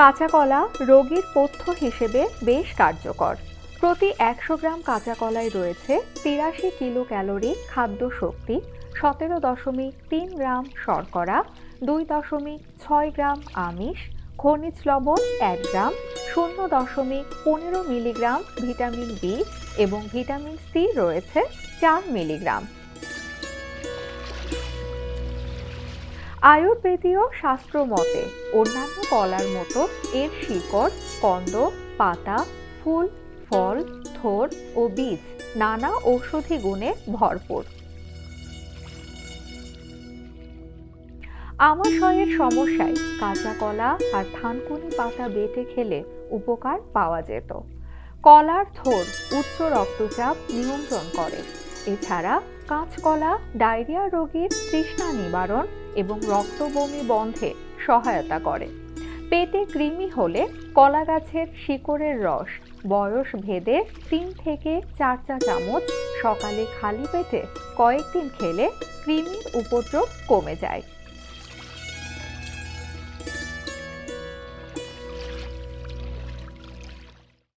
কাঁচা কলা রোগীর পথ্য হিসেবে বেশ কার্যকর। প্রতি ১০০ গ্রাম কাঁচা কলায় রয়েছে ৮৩ কিলো ক্যালোরি খাদ্য শক্তি, ১৭.৩ গ্রাম শর্করা, ২.৬ গ্রাম আমিষ, খনিজ লবণ ১ গ্রাম, ০.১৫ মিলিগ্রাম ভিটামিন বি এবং ভিটামিন সি রয়েছে ৪ মিলিগ্রাম। আয়ুর্বেদীয় শাস্ত্র মতে অন্যান্য কলার মতো এর শিকড়, কন্দ, পাতা, ফুল, ফল, থোড় ও বীজ নানা ঔষধি গুণে ভরপুর। আমাশয়ের সমস্যায় কাঁচা কলা আর থানকুনি পাতা বেটে খেলে উপকার পাওয়া যেত। কলার থোড় উচ্চ রক্তচাপ নিয়ন্ত্রণ করে। এছাড়া কাঁচকলা ডায়রিয়া রোগীর তৃষ্ণা নিবারণ এবং রক্ত বমি বন্ধে সহায়তা করে। পেটে কৃমি হলে কলা গাছের শিকড়ের রস বয়স ভেদে ৩ থেকে ৪ চা চামচ সকালে খালি পেটে কয়েকদিন খেলে কৃমির উপদ্রব কমে যায়।